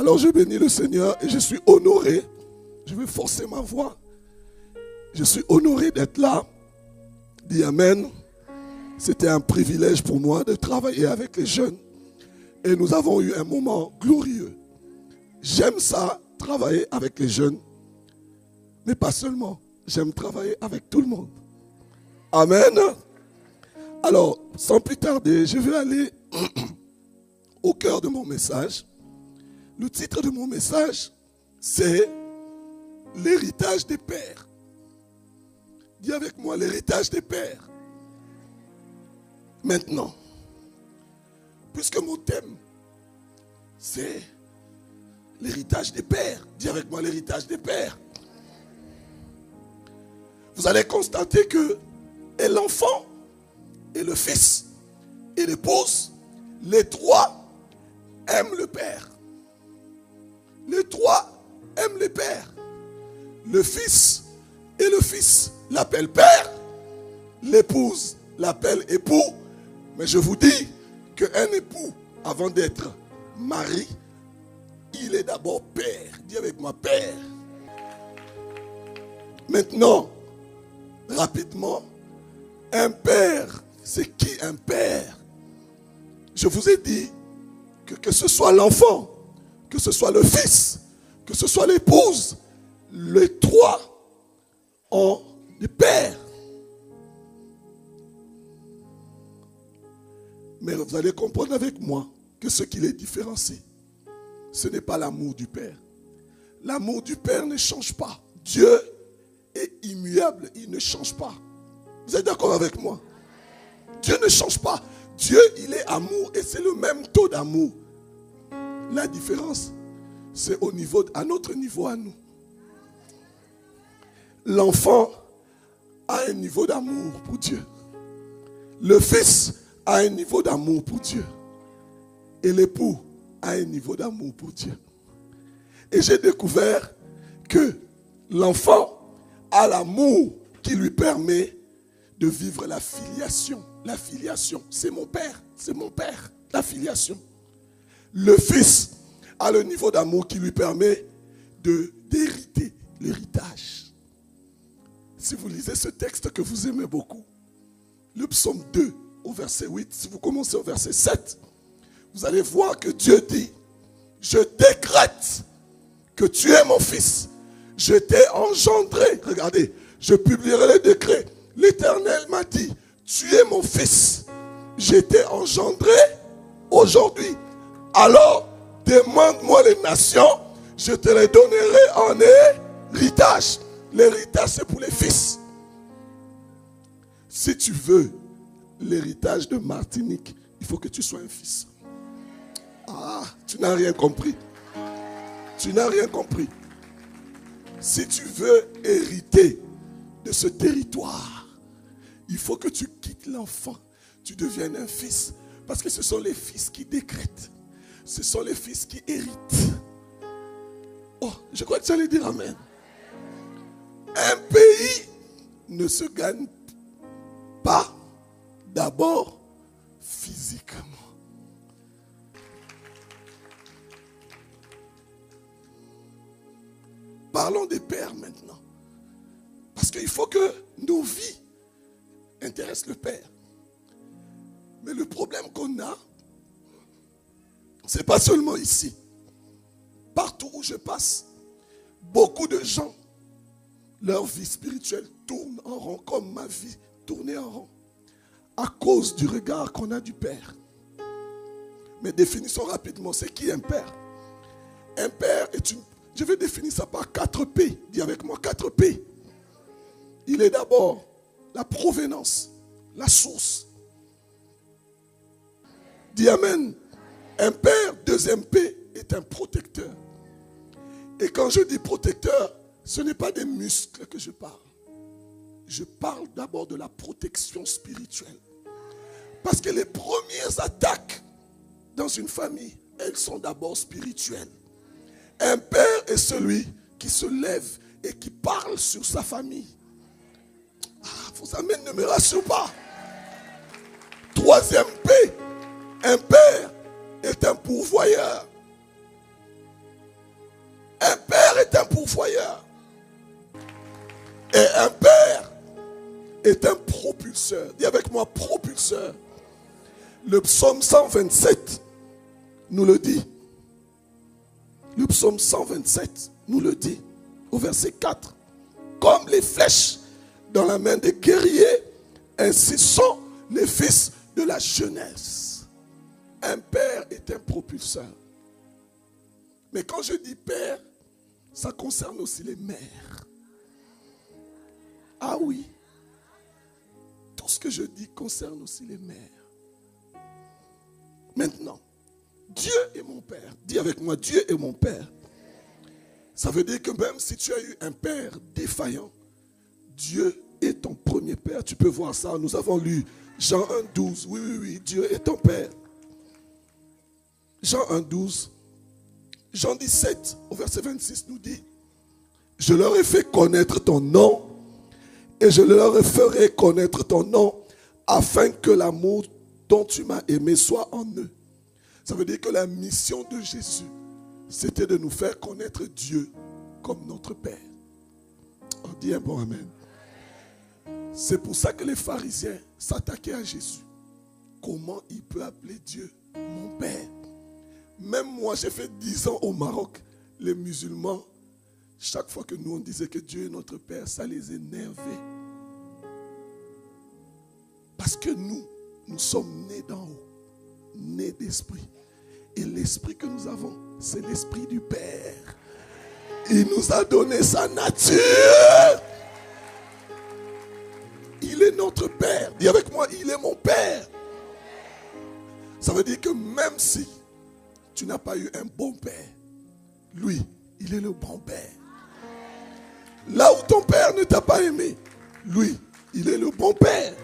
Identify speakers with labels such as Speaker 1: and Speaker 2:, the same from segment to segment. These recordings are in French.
Speaker 1: Alors je bénis le Seigneur et je suis honoré. Je vais forcer ma voix. Je suis honoré d'être là. Dis Amen. C'était un privilège pour moi de travailler avec les jeunes. Et nous avons eu un moment glorieux. J'aime ça, travailler avec les jeunes. Mais pas seulement. J'aime travailler avec tout le monde. Amen. Alors, sans plus tarder, je vais aller au cœur de mon message. Le titre de mon message, c'est l'héritage des pères. Dis avec moi, l'héritage des pères. Maintenant, puisque mon thème, c'est l'héritage des pères. Dis avec moi, l'héritage des pères. Vous allez constater que et l'enfant, et le fils, et l'épouse, les trois aiment le père. Les trois aiment le père. Le fils et le fils l'appellent père. L'épouse l'appelle époux. Mais je vous dis qu'un époux, avant d'être mari, il est d'abord père. Dis avec moi, père. Maintenant, rapidement, un père, c'est qui un père? Je vous ai dit que ce soit l'enfant, que ce soit le fils, que ce soit l'épouse, les trois ont des pères. Mais vous allez comprendre avec moi que ce qui les différencie, ce n'est pas l'amour du père. L'amour du père ne change pas. Dieu est immuable, il ne change pas. Vous êtes d'accord avec moi? Dieu ne change pas. Dieu, il est amour et c'est le même taux d'amour. La différence, c'est à notre niveau à nous. L'enfant a un niveau d'amour pour Dieu. Le fils a un niveau d'amour pour Dieu. Et l'époux a un niveau d'amour pour Dieu. Et j'ai découvert que l'enfant a l'amour qui lui permet de vivre la filiation. La filiation, c'est mon père, la filiation. Le fils a le niveau d'amour qui lui permet d'hériter l'héritage. Si vous lisez ce texte que vous aimez beaucoup, le psaume 2 au verset 8, si vous commencez au verset 7, vous allez voir que Dieu dit, je décrète que tu es mon fils, je t'ai engendré. Regardez, je publierai le décret. L'Éternel m'a dit, tu es mon fils, je t'ai engendré aujourd'hui. Alors, demande-moi les nations, je te les donnerai en héritage. L'héritage, c'est pour les fils. Si tu veux l'héritage de Martinique, il faut que tu sois un fils. Ah, tu n'as rien compris. Tu n'as rien compris. Si tu veux hériter de ce territoire, il faut que tu quittes l'enfant. Tu deviennes un fils. Parce que ce sont les fils qui décrètent. Ce sont les fils qui héritent. Oh, je crois que tu allais dire amen. Un pays ne se gagne pas d'abord physiquement. Parlons des pères maintenant. Parce qu'il faut que nos vies intéressent le Père. Mais le problème qu'on a, c'est pas seulement ici. Partout où je passe, beaucoup de gens, leur vie spirituelle tourne en rond, comme ma vie tournait en rond, à cause du regard qu'on a du Père. Mais définissons rapidement, c'est qui un père? Un père est une... Je vais définir ça par 4 P. Dis avec moi 4 P. Il est d'abord la provenance, la source. Dis amen. Un père, deuxième P, est un protecteur. Et quand je dis protecteur, ce n'est pas des muscles que je parle. Je parle d'abord de la protection spirituelle. Parce que les premières attaques dans une famille, elles sont d'abord spirituelles. Un père est celui qui se lève et qui parle sur sa famille. Ah, vos amens ne me rassurent pas. Troisième P, un père est un pourvoyeur. est un propulseur. Dis avec moi, propulseur. Le psaume 127 nous le dit. Le psaume 127 nous le dit au verset 4. Comme les flèches dans la main des guerriers, ainsi sont les fils de la jeunesse. Un père est un propulseur. Mais quand je dis père, ça concerne aussi les mères. Ah oui. Tout ce que je dis concerne aussi les mères. Maintenant, Dieu est mon père. Dis avec moi, Dieu est mon père. Ça veut dire que même si tu as eu un père défaillant, Dieu est ton premier père. Tu peux voir ça. Nous avons lu Jean 1,12. Oui, Dieu est ton père. Jean 1,12. Jean 17, au verset 26, nous dit, je leur ai fait connaître ton nom et je leur ferai connaître ton nom afin que l'amour dont tu m'as aimé soit en eux. Ça veut dire que la mission de Jésus, c'était de nous faire connaître Dieu comme notre Père. On dit un bon amen. C'est pour ça que les pharisiens s'attaquaient à Jésus. Comment il peut appeler Dieu mon Père? Même moi, j'ai fait 10 ans au Maroc. Les musulmans, chaque fois que nous on disait que Dieu est notre Père, ça les énervait. Parce que nous sommes nés d'en haut, nés d'esprit. Et l'esprit que nous avons, c'est l'esprit du Père. Il nous a donné sa nature. Il est notre Père. Dis avec moi, il est mon Père. Ça veut dire que même si tu n'as pas eu un bon père, lui, il est le bon père. Là où ton père ne t'a pas aimé, lui, il est le bon père.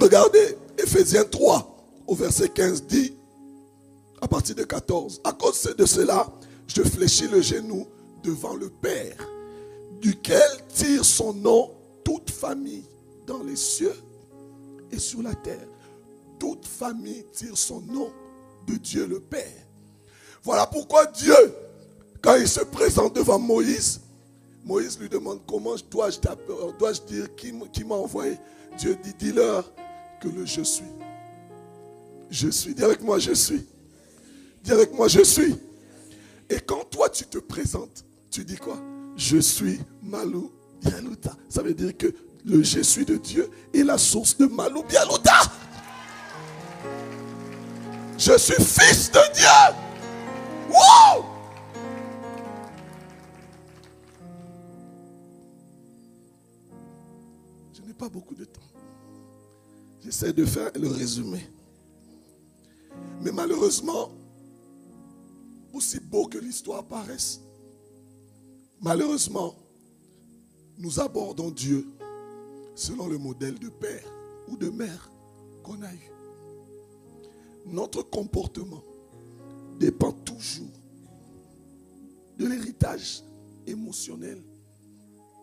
Speaker 1: Regardez, Ephésiens 3, au verset 15 dit, à partir de 14, à cause de cela, je fléchis le genou devant le Père, duquel tire son nom toute famille dans les cieux et sur la terre. Toute famille tire son nom de Dieu le Père. Voilà pourquoi Dieu, quand il se présente devant Moïse, Moïse lui demande comment dois-je dire qui m'a envoyé. Dieu dit, dis-leur que le je suis. Je suis. Dis avec moi, je suis. Dis avec moi, je suis. Et quand toi tu te présentes, tu dis quoi? Je suis Malou Bialouta. Ça veut dire que le je suis de Dieu est la source de Malou Bialouta. Je suis fils de Dieu. Wow! Je n'ai pas beaucoup de temps. J'essaie de faire le résumé. Mais malheureusement, aussi beau que l'histoire paraisse, malheureusement, nous abordons Dieu selon le modèle de père ou de mère qu'on a eu. Notre comportement dépend toujours de l'héritage émotionnel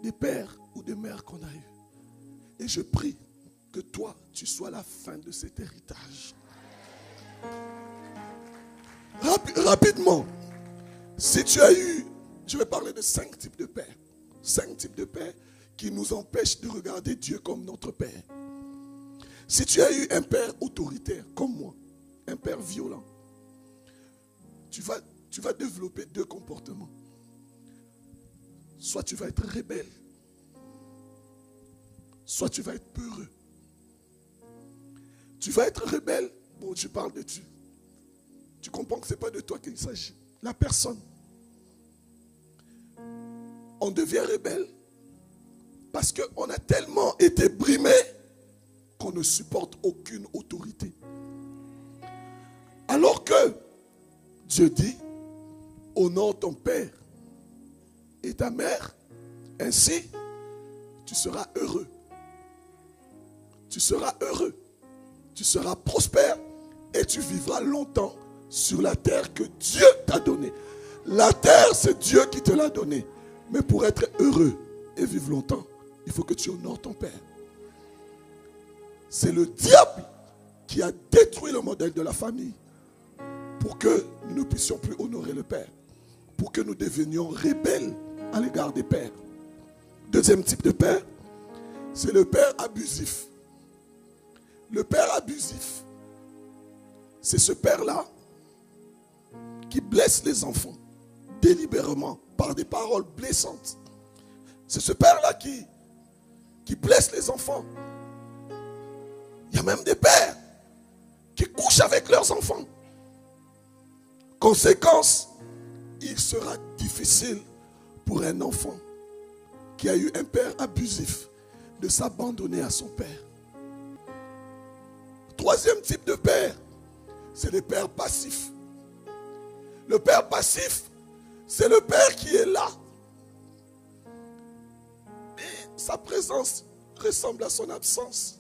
Speaker 1: des pères ou des mères qu'on a eu. Et je prie que toi, tu sois la fin de cet héritage. Rapidement, si tu as eu, je vais parler de 5 types de pères. 5 types de pères qui nous empêchent de regarder Dieu comme notre Père. Si tu as eu un père autoritaire comme moi, un père violent, tu vas développer 2 comportements. Soit tu vas être rebelle, soit tu vas être peureux. Tu vas être rebelle, bon, je parle de Dieu. Tu comprends que ce n'est pas de toi qu'il s'agit. La personne. On devient rebelle parce qu'on a tellement été brimé qu'on ne supporte aucune autorité. Alors que Dieu dit, honore ton père et ta mère, ainsi tu seras heureux. Tu seras heureux. Tu seras prospère et tu vivras longtemps sur la terre que Dieu t'a donnée. La terre, c'est Dieu qui te l'a donnée. Mais pour être heureux et vivre longtemps, il faut que tu honores ton père. C'est le diable qui a détruit le modèle de la famille pour que nous ne puissions plus honorer le père, pour que nous devenions rebelles à l'égard des pères. Deuxième type de père, c'est le père abusif. Le père abusif, c'est ce père-là qui blesse les enfants délibérément par des paroles blessantes. C'est ce père-là qui blesse les enfants. Il y a même des pères qui couchent avec leurs enfants. Conséquence, il sera difficile pour un enfant qui a eu un père abusif de s'abandonner à son père. Troisième type de père, c'est le père passif. Le père passif, c'est le père qui est là. Et sa présence ressemble à son absence.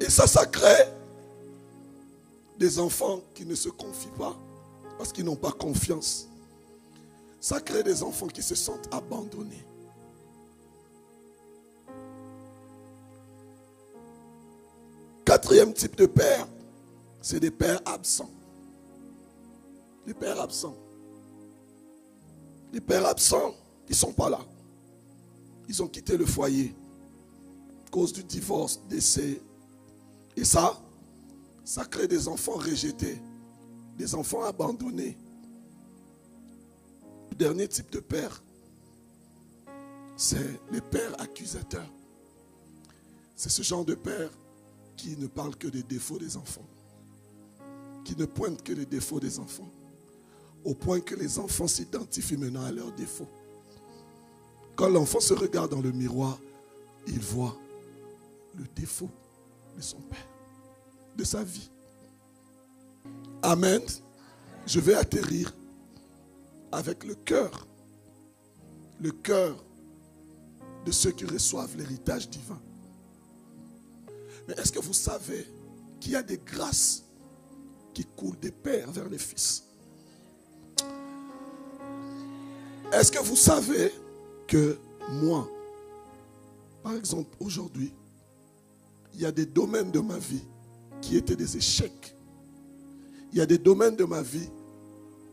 Speaker 1: Et ça crée des enfants qui ne se confient pas parce qu'ils n'ont pas confiance. Ça crée des enfants qui se sentent abandonnés. Quatrième type de père, c'est des pères absents. Les pères absents. Les pères absents, ils ne sont pas là. Ils ont quitté le foyer à cause du divorce, décès. Et ça crée des enfants rejetés, des enfants abandonnés. Le dernier type de père, c'est les pères accusateurs. C'est ce genre de père qui ne parle que des défauts des enfants, qui ne pointe que les défauts des enfants, au point que les enfants s'identifient maintenant à leurs défauts. Quand l'enfant se regarde dans le miroir, il voit le défaut de son père, de sa vie. Amen. Je vais atterrir avec le cœur de ceux qui reçoivent l'héritage divin. Mais est-ce que vous savez qu'il y a des grâces qui coulent des pères vers les fils? Est-ce que vous savez que moi, par exemple, aujourd'hui, il y a des domaines de ma vie qui étaient des échecs. Il y a des domaines de ma vie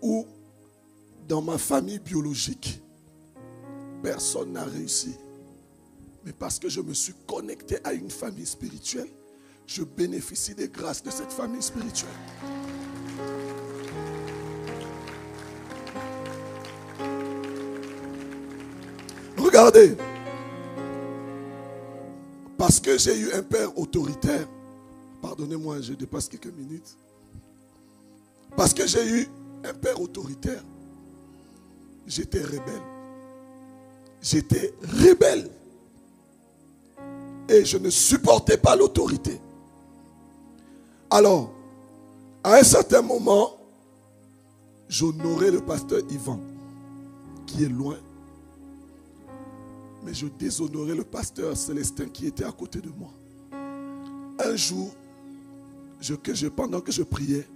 Speaker 1: où, dans ma famille biologique, personne n'a réussi. Mais parce que je me suis connecté à une famille spirituelle, je bénéficie des grâces de cette famille spirituelle. Regardez, parce que j'ai eu un père autoritaire, pardonnez-moi, je dépasse quelques minutes. Parce que j'ai eu un père autoritaire, j'étais rebelle. J'étais rebelle. Et je ne supportais pas l'autorité. Alors, à un certain moment, j'honorais le pasteur Yvan, qui est loin. Mais je déshonorais le pasteur Célestin qui était à côté de moi. Un jour, pendant que je priais,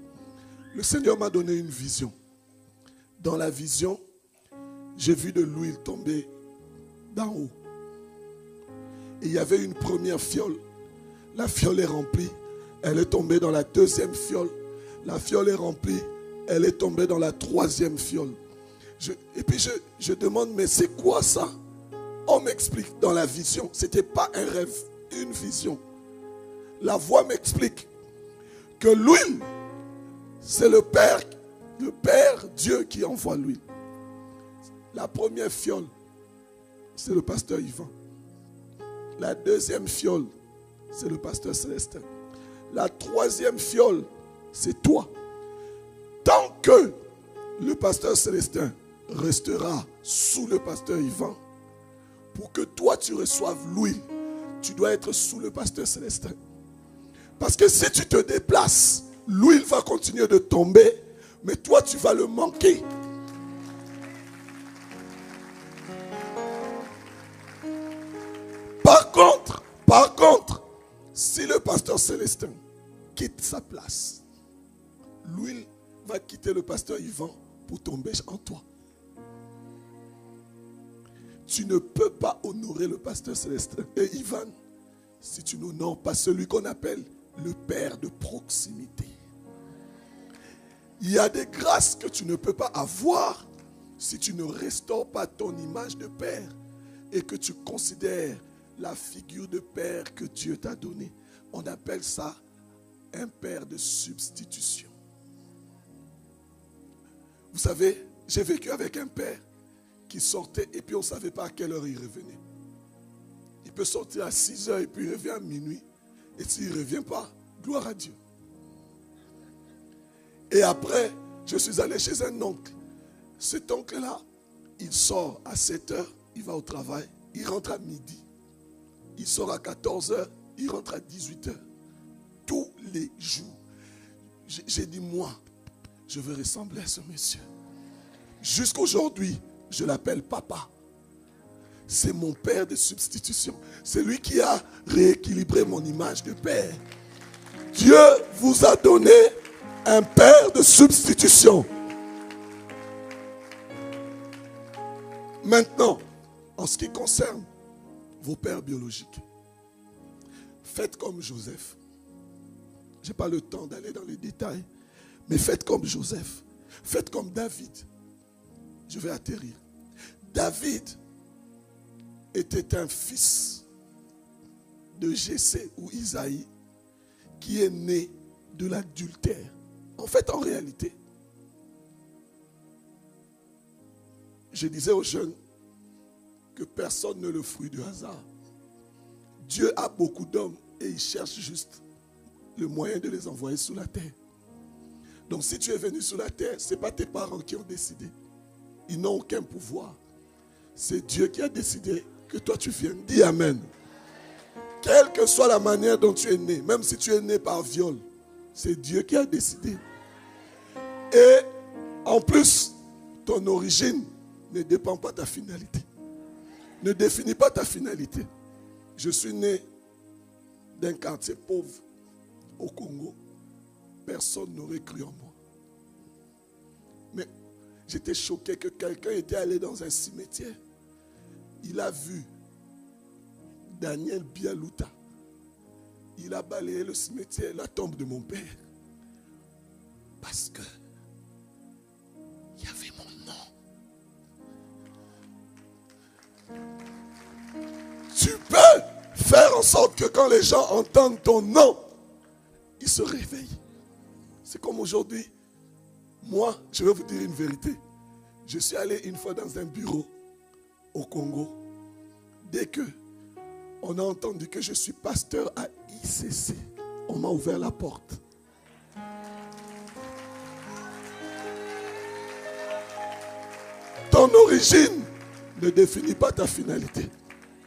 Speaker 1: le Seigneur m'a donné une vision. Dans la vision, j'ai vu de l'huile tomber d'en haut. Et il y avait une première fiole. La fiole est remplie. Elle est tombée dans la deuxième fiole. La fiole est remplie. Elle est tombée dans la troisième fiole. Et puis je demande, mais c'est quoi ça? On m'explique dans la vision. Ce n'était pas un rêve, une vision. La voix m'explique que l'huile, c'est le Père Dieu qui envoie l'huile. La première fiole, c'est le pasteur Yvan. La deuxième fiole, c'est le pasteur Célestin. La troisième fiole, c'est toi. Tant que le pasteur Célestin restera sous le pasteur Yvan, pour que toi tu reçoives l'huile, tu dois être sous le pasteur Célestin. Parce que si tu te déplaces, l'huile va continuer de tomber, mais toi tu vas le manquer. Par contre, si le pasteur Célestin quitte sa place, l'huile va quitter le pasteur Yvan pour tomber en toi. Tu ne peux pas honorer le pasteur Célestin et Yvan si tu n'honores pas celui qu'on appelle le Père de proximité. Il y a des grâces que tu ne peux pas avoir si tu ne restaures pas ton image de Père et que tu considères la figure de père que Dieu t'a donnée, on appelle ça un père de substitution. Vous savez, j'ai vécu avec un père qui sortait et puis on ne savait pas à quelle heure il revenait. Il peut sortir à 6 heures et puis il revient à minuit. Et s'il ne revient pas, gloire à Dieu. Et après, je suis allé chez un oncle. Cet oncle-là, il sort à 7 heures, il va au travail, il rentre à midi. Il sort à 14 heures, il rentre à 18 heures. Tous les jours. J'ai dit, moi, je veux ressembler à ce monsieur. Jusqu'aujourd'hui, je l'appelle papa. C'est mon père de substitution. C'est lui qui a rééquilibré mon image de père. Dieu vous a donné un père de substitution. Maintenant, en ce qui concerne vos pères biologiques, faites comme Joseph. Je n'ai pas le temps d'aller dans les détails, mais faites comme Joseph. Faites comme David. Je vais atterrir. David était un fils de Jessé ou Isaïe qui est né de l'adultère. En fait, en réalité, je disais aux jeunes que personne n'est le fruit du hasard. Dieu a beaucoup d'hommes et il cherche juste le moyen de les envoyer sur la terre. Donc si tu es venu sur la terre, ce n'est pas tes parents qui ont décidé. Ils n'ont aucun pouvoir. C'est Dieu qui a décidé que toi tu viennes. Dis Amen. Quelle que soit la manière dont tu es né, même si tu es né par viol, c'est Dieu qui a décidé. Et en plus, ton origine ne dépend pas de ta finalité. Ne définit pas ta finalité. Je suis né d'un quartier pauvre au Congo. Personne n'aurait cru en moi. Mais j'étais choqué que quelqu'un était allé dans un cimetière. Il a vu Daniel Bialouta. Il a balayé le cimetière, la tombe de mon père. Parce que il y avait mon nom. Tu peux faire en sorte que quand les gens entendent ton nom, ils se réveillent. C'est comme aujourd'hui. Moi, je vais vous dire une vérité. Je suis allé une fois dans un bureau au Congo. Dès que on a entendu que je suis pasteur à ICC, on m'a ouvert la porte. Ton origine ne définit pas ta finalité.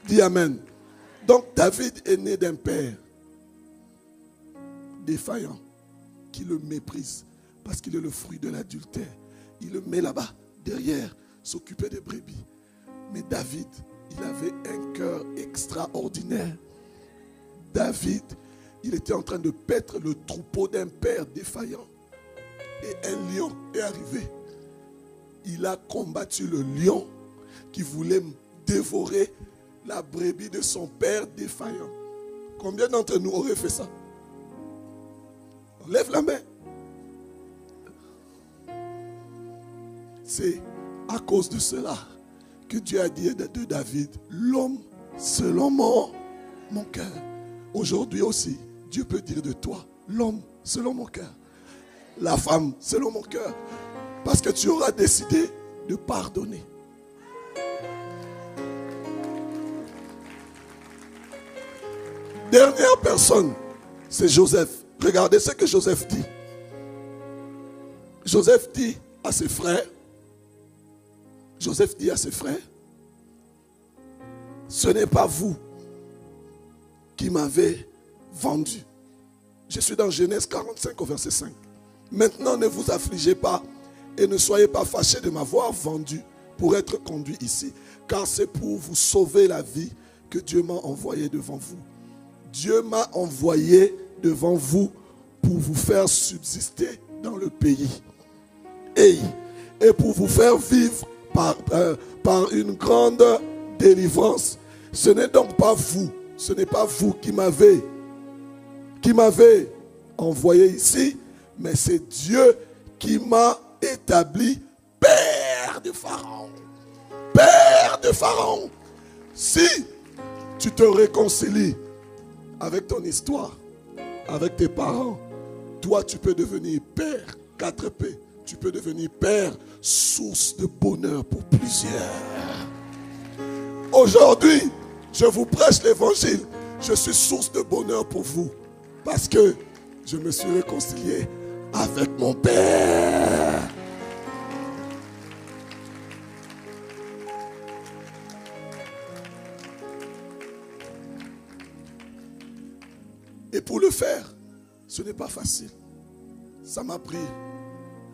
Speaker 1: Dis Amen. Donc David est né d'un père défaillant qui le méprise parce qu'il est le fruit de l'adultère. Il le met là-bas, derrière, s'occuper des brebis. Mais David, il avait un cœur extraordinaire. David, il était en train de paître le troupeau d'un père défaillant. Et un lion est arrivé. Il a combattu le lion qui voulait dévorer la brebis de son père défaillant. Combien d'entre nous auraient fait ça? Lève la main. C'est à cause de cela que Dieu a dit de David, l'homme selon mon cœur. Aujourd'hui aussi, Dieu peut dire de toi, l'homme selon mon cœur. La femme selon mon cœur. Parce que tu auras décidé de pardonner. Dernière personne, c'est Joseph. Regardez ce que Joseph dit. Joseph dit à ses frères, ce n'est pas vous qui m'avez vendu. Je suis dans Genèse 45 au verset 5. Maintenant ne vous affligez pas et ne soyez pas fâchés de m'avoir vendu pour être conduit ici, car c'est pour vous sauver la vie que Dieu m'a envoyé devant vous. Dieu m'a envoyé devant vous pour vous faire subsister dans le pays. Et pour vous faire vivre par une grande délivrance. Ce n'est donc pas vous, ce n'est pas vous qui m'avez envoyé ici, mais c'est Dieu qui m'a établi père de Pharaon. Père de Pharaon. Si tu te réconcilies avec ton histoire, avec tes parents, toi tu peux devenir père, 4P. Tu peux devenir père, source de bonheur pour plusieurs. Aujourd'hui, je vous prêche l'évangile. Je suis source de bonheur pour vous. Parce que je me suis réconcilié avec mon Père. Et pour le faire, ce n'est pas facile. Ça m'a pris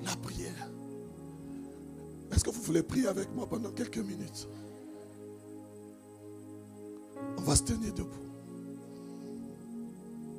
Speaker 1: la prière. Est-ce que vous voulez prier avec moi pendant quelques minutes? On va se tenir debout.